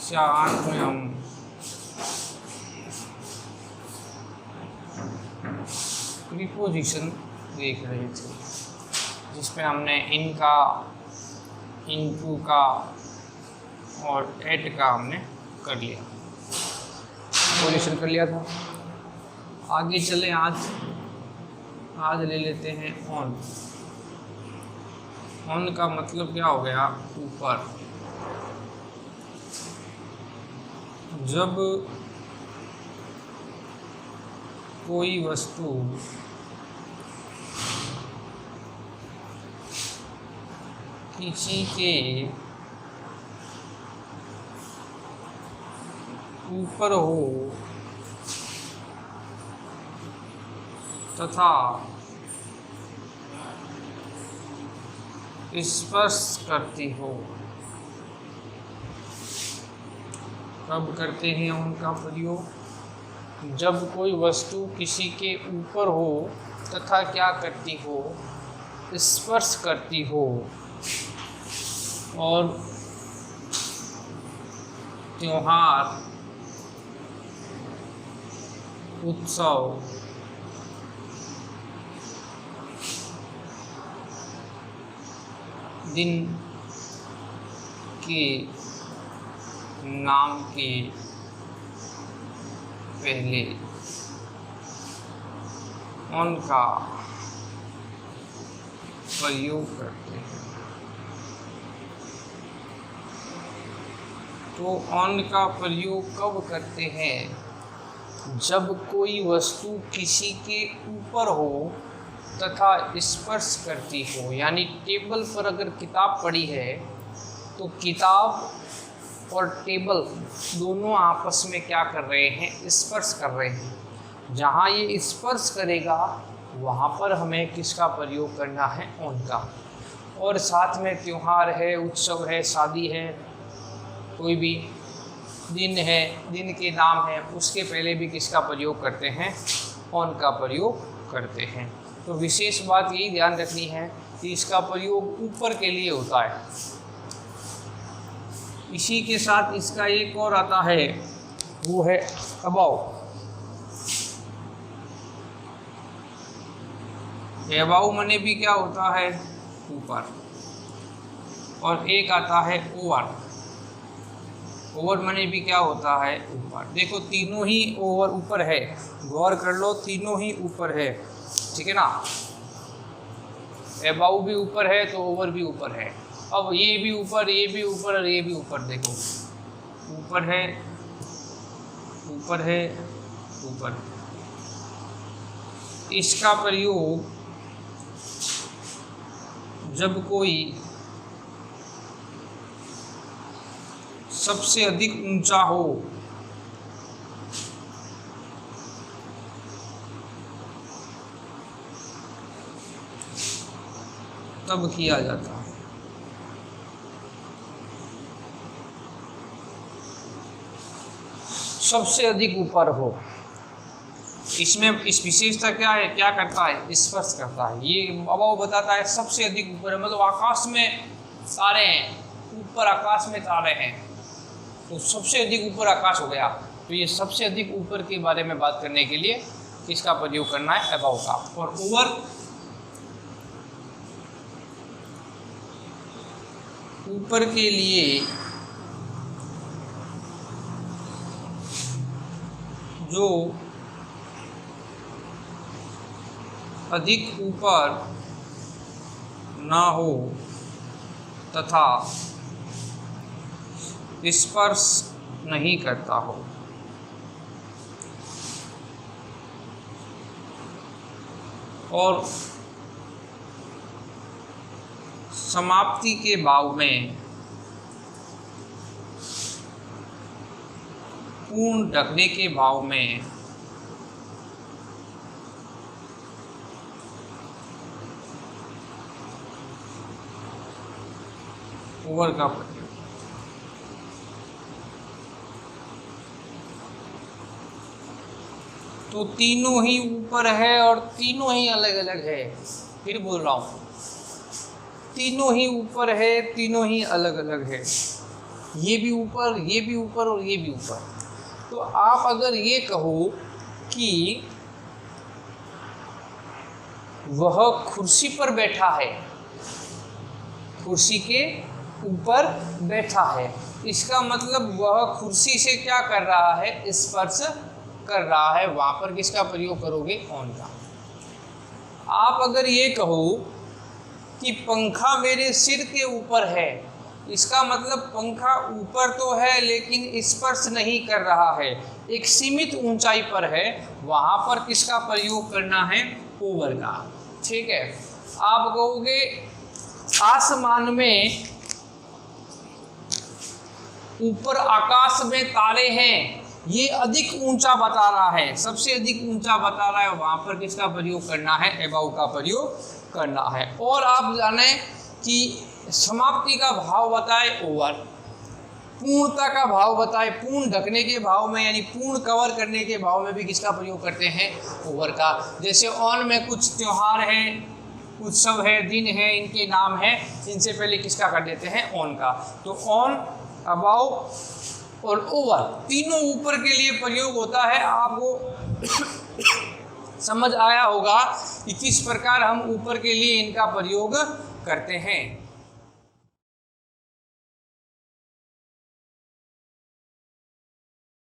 4 में हम प्रीपोजिशन देख रहे थे, जिसमें हमने इनका, इनटू का और एट का हमने कर लिया, प्रीपोजिशन कर लिया था। आगे चले, आज ले लेते हैं ऑन। ऑन का मतलब क्या हो गया? ऊपर। जब कोई वस्तु किसी के ऊपर हो तथा स्पर्श करती हो। कब करते हैं उनका प्रयोग? जब कोई वस्तु किसी के ऊपर हो तथा क्या करती हो? स्पर्श करती हो। और त्योहार, उत्सव, दिन के नाम के पहले ऑन का प्रयोग करते हैं। तो ऑन का प्रयोग कब करते हैं? जब कोई वस्तु किसी के ऊपर हो तथा स्पर्श करती हो। यानी टेबल पर अगर किताब पड़ी है तो किताब और टेबल दोनों आपस में क्या कर रहे हैं? स्पर्श कर रहे हैं। जहाँ ये स्पर्श करेगा वहाँ पर हमें किसका प्रयोग करना है? ऑन का। और साथ में त्योहार है, उत्सव है, शादी है, कोई भी दिन है, दिन के नाम है, उसके पहले भी किसका प्रयोग करते हैं? ऑन का प्रयोग करते हैं। तो विशेष बात यही ध्यान रखनी है कि इसका प्रयोग ऊपर के लिए होता है। इसी के साथ इसका एक और आता है, वो है अबाव। अबाव मने भी क्या होता है? ऊपर। और एक आता है ओवर। ओवर मने भी क्या होता है? ऊपर। देखो तीनों ही ओवर ऊपर है, गौर कर लो, तीनों ही ऊपर है, ठीक है ना। अबाउ भी ऊपर है तो ओवर भी ऊपर है। अब ये भी ऊपर, ये भी ऊपर और ये भी ऊपर। देखो ऊपर है, ऊपर है, ऊपर। इसका प्रयोग जब कोई सबसे अधिक ऊंचा हो तब किया जाता है। सबसे अधिक ऊपर हो, इसमें इस विशेषता क्या है? क्या करता है? स्पर्श करता है। ये अभाव बताता है सबसे अधिक ऊपर है, मतलब आकाश में तारे हैं, ऊपर आकाश में तारे हैं, तो सबसे अधिक ऊपर आकाश हो गया। तो ये सबसे अधिक ऊपर के बारे में बात करने के लिए किसका प्रयोग करना है? अभाव का। और ओवर, ऊपर के लिए जो अधिक ऊपर ना हो तथा स्पर्श नहीं करता हो। और समाप्ति के भाव में पूर्ण ढकने के भाव में ओवर का प्रयोग। तो तीनों ही ऊपर है और तीनों ही अलग अलग है। फिर बोल रहा हूँ, तीनों ही ऊपर है, तीनों ही अलग अलग है। ये भी ऊपर, ये भी ऊपर और ये भी ऊपर। तो आप अगर ये कहो कि वह कुर्सी पर बैठा है, कुर्सी के ऊपर बैठा है, इसका मतलब वह कुर्सी से क्या कर रहा है, स्पर्श कर रहा है। वहां पर किसका प्रयोग करोगे, ऑन का। आप अगर ये कहो कि पंखा मेरे सिर के ऊपर है, इसका मतलब पंखा ऊपर तो है लेकिन स्पर्श नहीं कर रहा है, एक सीमित ऊंचाई पर है, वहां पर किसका प्रयोग करना है, ओवर का। ठीक है। आप कहोगे आसमान में, ऊपर आकाश में तारे हैं, ये अधिक ऊंचा बता रहा है, सबसे अधिक ऊंचा बता रहा है, वहां पर किसका प्रयोग करना है, एबाउ का प्रयोग करना है। और आप जाने कि समाप्ति का भाव बताए, ओवर। पूर्णता का भाव बताए, पूर्ण ढकने के भाव में यानी पूर्ण कवर करने के भाव में भी किसका प्रयोग करते हैं, ओवर का। जैसे ऑन में कुछ त्योहार है, उत्सव है, दिन है, इनके नाम है, इनसे पहले किसका कर देते हैं, ऑन का। तो ऑन, अबाउ और ओवर तीनों ऊपर के लिए प्रयोग होता है। आपको समझ आया होगा कि किस प्रकार हम ऊपर के लिए इनका प्रयोग करते हैं।